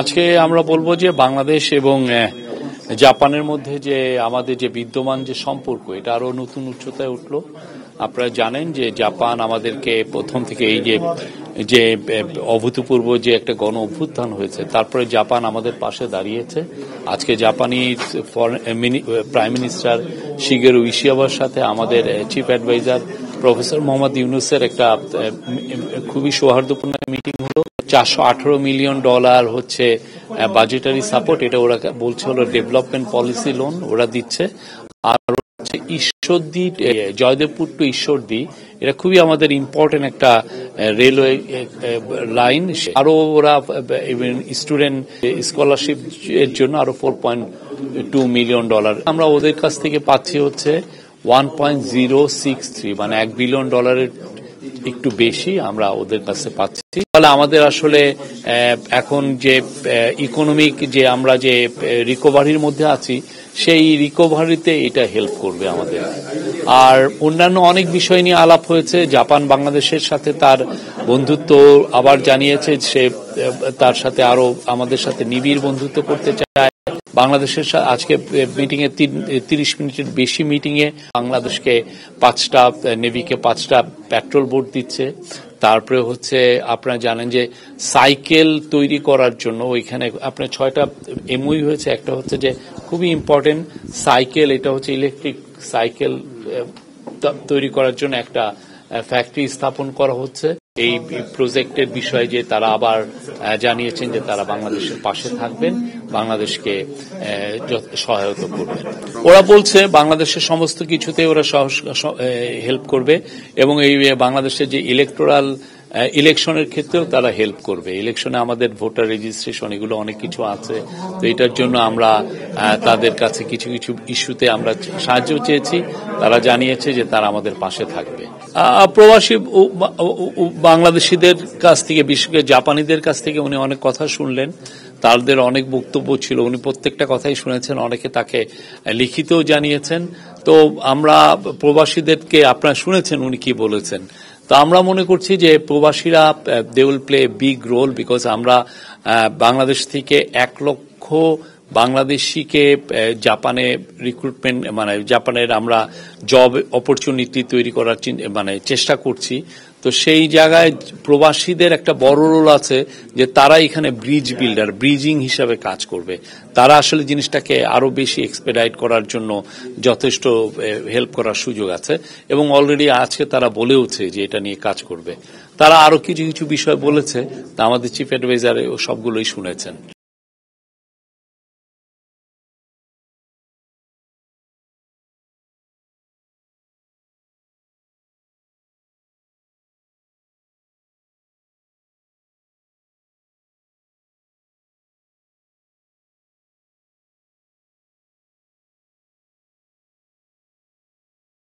আজকে আমরা বলবো যে বাংলাদেশ এবং জাপানের মধ্যে যে আমাদের যে বিদ্যমান যে সম্পর্ক এটা আরো নতুন উচ্চতায় উঠলো। আপনারা জানেন যে জাপান আমাদেরকে প্রথম থেকে এই যে অভূতপূর্ব যে একটা গণ অভ্যুত্থান হয়েছে তারপরে জাপান আমাদের পাশে দাঁড়িয়েছে। আজকে জাপানি প্রাইম মিনিস্টার শিগেরু ইশিকাওয়ার সাথে আমাদের চিফ অ্যাডভাইজার প্রফেসর মোহাম্মদ ইউনুসের একটা খুবই সৌহার্দ্যপূর্ণ মিটিং হলো। $418 মিলিয়ন হচ্ছে বাজেটারি সাপোর্ট, এটা ওরা বলছে হলো ডেভেলপমেন্ট পলিসি লোন ওরা দিচ্ছে। আর হচ্ছে ঈশ্বরদী জয়দেবপুর টু ঈশ্বরদী, এটা খুবই আমাদের ইম্পর্টেন্ট একটা রেলওয়ে লাইন। আরো ওরা স্টুডেন্ট স্কলারশিপ এর জন্য আরো $4.2 মিলিয়ন। আমরা ওদের কাছ থেকে পাচ্ছি হচ্ছে 1.063 মানে $1 বিলিয়ন একটু বেশি আমরা ওদের কাছে পাচ্ছি। তাহলে আমাদের আসলে এখন যে ইকোনমিক যে আমরা যে রিকভারির মধ্যে আছি সেই রিকভারিতে এটা হেল্প করবে আমাদের। আর অন্যান্য অনেক বিষয় নিয়ে আলাপ হয়েছে। জাপান বাংলাদেশের সাথে তার বন্ধুত্ব আবার জানিয়েছে, সে তার সাথে আরো আমাদের সাথে নিবিড় বন্ধুত্ব করতে চায়। বাংলাদেশের আজকে মিটিং এ 30 মিনিটের বেশি মিটিং এ বাংলাদেশকে 5টা নেভিকে 5টা পেট্রোল বোট দিচ্ছে। তারপরে হচ্ছে আপনারা জানেন যে সাইকেল তৈরি করার জন্য ওইখানে আপনার 6টা এমওই হয়েছে। একটা হচ্ছে যে খুবই ইম্পর্টেন্ট সাইকেল, এটা হচ্ছে ইলেকট্রিক সাইকেল তৈরি করার জন্য একটা ফ্যাক্টরি স্থাপন করা হচ্ছে। এই প্রজেক্টের বিষয়ে যে তারা আবার জানিয়েছেন যে তারা বাংলাদেশের পাশে থাকবেন, বাংলাদেশকে সহায়তা করবেন। ওরা বলছে বাংলাদেশের সমস্ত কিছুতে ওরা হেল্প করবে এবং এই বাংলাদেশের যে ইলেকশনের ক্ষেত্রেও তারা হেল্প করবে। ইলেকশনে আমাদের ভোটার রেজিস্ট্রেশন এগুলো অনেক কিছু আছে, তো এটার জন্য আমরা তাদের কাছে কিছু কিছু ইস্যুতে আমরা সাহায্য চেয়েছি। তারা জানিয়েছে যে তারা আমাদের পাশে থাকবে। প্রবাসী বাংলাদেশিদের কাছ থেকে, বিশেষ করে জাপানিদের কাছ থেকে উনি অনেক কথা শুনলেন। তাদের অনেক বক্তব্য ছিল, উনি প্রত্যেকটা কথাই শুনেছেন, অনেকে তাকে লিখিতও জানিয়েছেন। তো আমরা প্রবাসীদেরকে আপনারা শুনেছেন উনি কি বলেছেন। তো আমরা মনে করছি যে প্রবাসীরা they will play big role, because আমরা বাংলাদেশ থেকে 1 লক্ষ বাংলাদেশিকে জাপানে রিক্রুটমেন্ট মানে জাপানের আমরা জব অপরচুনিটি তৈরি করার চেষ্টা করছি। তো সেই জায়গায় প্রবাসীদের একটা বড় রোল আছে যে তারা এখানে ব্রিজ বিল্ডার, ব্রিজিং হিসাবে কাজ করবে। তারা আসলে জিনিসটাকে আরো বেশি এক্সপেডাইট করার জন্য যথেষ্ট হেল্প করার সুযোগ আছে এবং অলরেডি আজকে তারা বলেওছে যে এটা নিয়ে কাজ করবে। তারা আরো কিছু কিছু বিষয় বলেছে, তা আমাদের চিফ অ্যাডভাইজার সবগুলোই শুনেছেন।